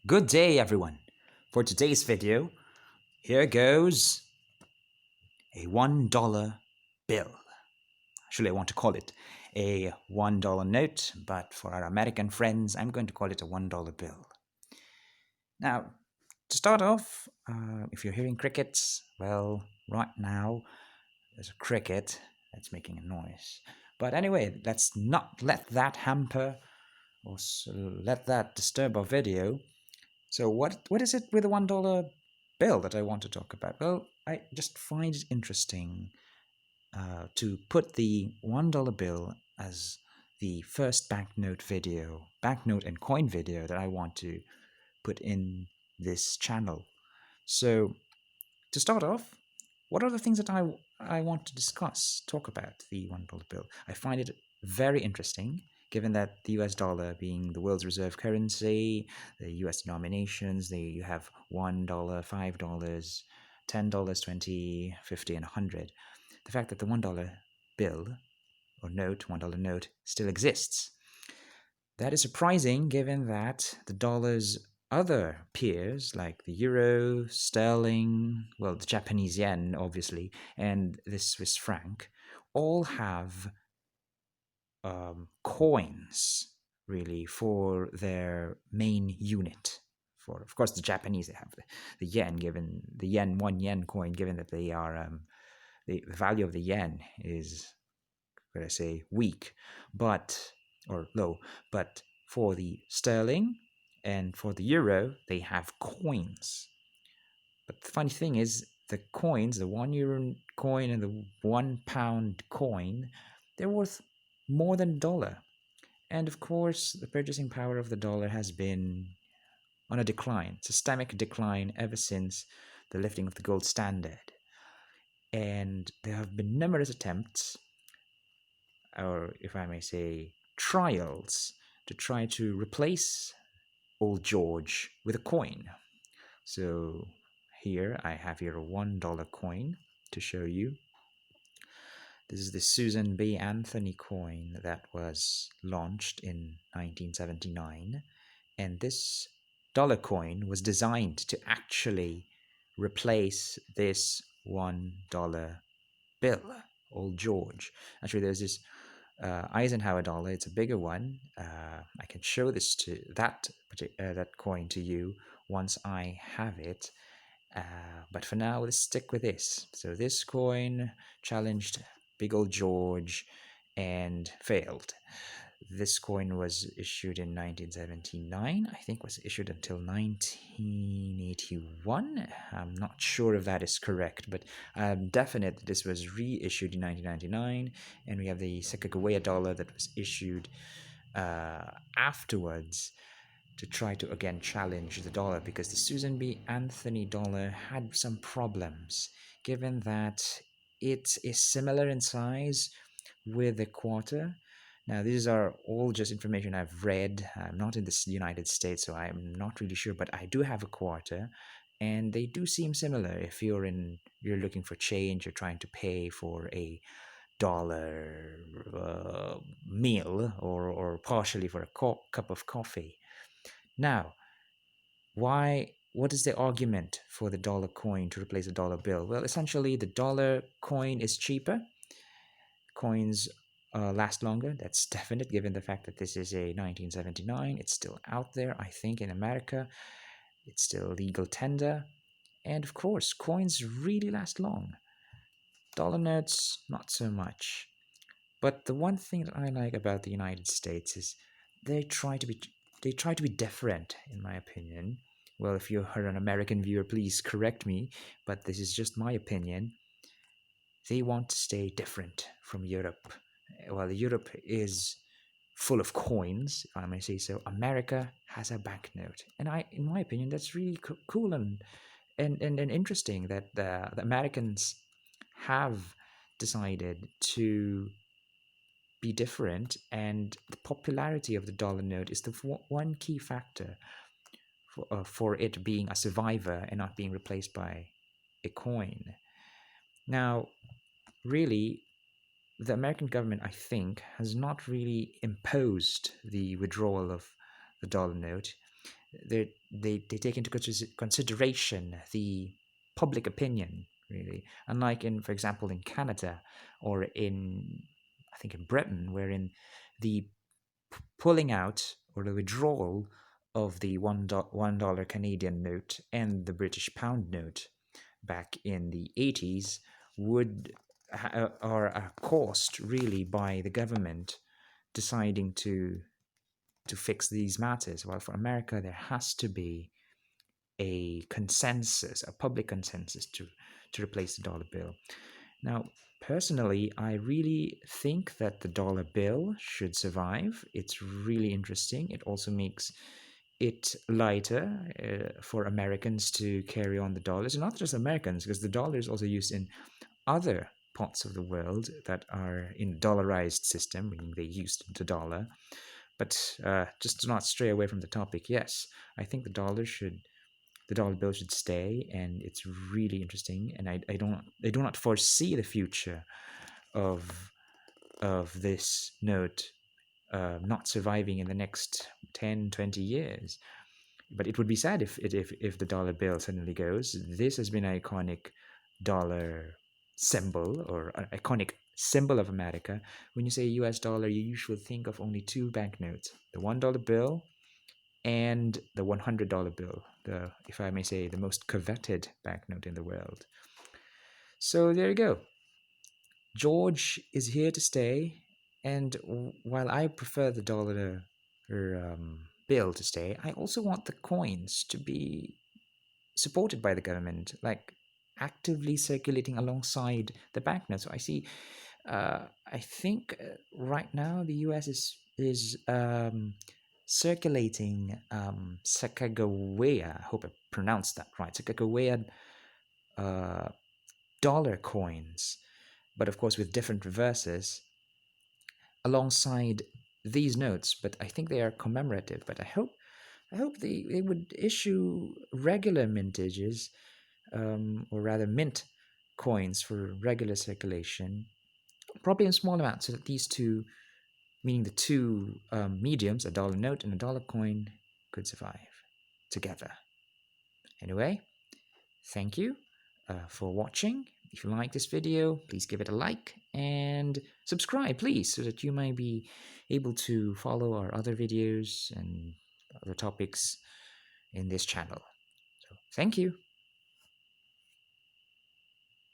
Good day, everyone. For today's video, here goes a $1 bill. Actually, I want to call it a $1 note, but for our American friends, I'm going to call it a $1 bill. Now, to start off, if you're hearing crickets, well, right now there's a cricket that's making a noise. But anyway, let's not let that hamper or let that disturb our video. So what is it with the $1 bill that I want to talk about? Well, I just find it interesting to put the $1 bill as the first banknote and coin video that I want to put in this channel. So to start off, what are the things that I want to talk about the $1 bill? I find it very interesting, given that the US dollar being the world's reserve currency, the US denominations, you have $1, $5, $10, 20, 50, and 100. The fact that the $1 bill or note, $1 note, still exists. That is surprising given that the dollar's other peers, like the euro, sterling, well, the Japanese yen, obviously, and the Swiss franc, all have coins, really, for their main unit. For, of course, the Japanese, they have the yen, given the yen, 1 yen coin, given that they are, the value of the yen is, could I say, weak, but or low. But for the sterling and for the euro, they have coins. But the funny thing is, the coins, the €1 coin and the £1 coin, they're worth more than a dollar. And of course, the purchasing power of the dollar has been on a decline, systemic decline ever since the lifting of the gold standard. And there have been numerous attempts, or if I may say, trials to try to replace Old George with a coin. So here I have here a $1 coin to show you. This is the Susan B. Anthony coin that was launched in 1979. And this dollar coin was designed to actually replace this $1 bill, Old George. Actually, there's this Eisenhower dollar. It's a bigger one. I can show that coin to you once I have it. But for now, let's stick with this. So this coin challenged Big Old George and failed. This coin was issued in 1979. I think was issued until 1981. I'm not sure if that is correct, but I'm definite that this was reissued in 1999. And we have the Sacagawea dollar that was issued afterwards to try to again challenge the dollar, because the Susan B. Anthony dollar had some problems, given that it is similar in size with a quarter. Now, these are all just information I've read. I'm not in the United States, so I'm not really sure, but I do have a quarter, and they do seem similar. If you're looking for change, you're trying to pay for a dollar meal or partially for a cup of coffee. Now, what is the argument for the dollar coin to replace the dollar bill? Well, essentially, the dollar coin is cheaper. Coins last longer. That's definite, given the fact that this is a 1979. It's still out there, I think, in America. It's still legal tender. And of course, coins really last long. Dollar notes, not so much. But the one thing that I like about the United States is they try to be different, in my opinion. Well, if you're an American viewer, please correct me, but this is just my opinion. They want to stay different from Europe. While Europe is full of coins, if I may say so, America has a banknote. And in my opinion, that's really cool and interesting that the Americans have decided to be different, and the popularity of the dollar note is the one key factor for it being a survivor and not being replaced by a coin. Now, really, the American government, I think, has not really imposed the withdrawal of the dollar note. they take into consideration the public opinion, really. Unlike in, for example, in Canada or in, I think, in Britain, wherein the pulling out or the withdrawal of the $1 Canadian note and the British pound note back in the 80s would are caused really by the government deciding to fix these matters. While for America, there has to be a consensus, a public consensus to replace the dollar bill. Now, personally, I really think that the dollar bill should survive. It's really interesting. It also makes it lighter for Americans to carry on the dollars, and not just Americans, because the dollar is also used in other parts of the world that are in dollarized system, meaning they used the dollar. But just to not stray away from the topic, yes, I think the dollar bill should stay, and it's really interesting. And I do not foresee the future of this note not surviving in the next 10, 20 years. But it would be sad if the dollar bill suddenly goes. This has been an iconic dollar symbol or an iconic symbol of America. When you say US dollar, you usually think of only two banknotes, the $1 bill and the $100 bill, the, if I may say, the most coveted banknote in the world. So there you go. George is here to stay, and while I prefer the dollar bill to stay, I also want the coins to be supported by the government, like actively circulating alongside the banknotes. So I see. I think right now the U.S. is circulating Sacagawea. I hope I pronounced that right. Sacagawea uh, dollar coins, but of course with different reverses alongside these notes. But I think they are commemorative. But I hope they would issue regular mintages, or rather mint coins for regular circulation, probably in small amounts, so that these two, meaning the two mediums, a dollar note and a dollar coin, could survive together. Anyway, thank you for watching. If you like this video, please give it a like and subscribe, please, so that you might be able to follow our other videos and other topics in this channel. So, thank you.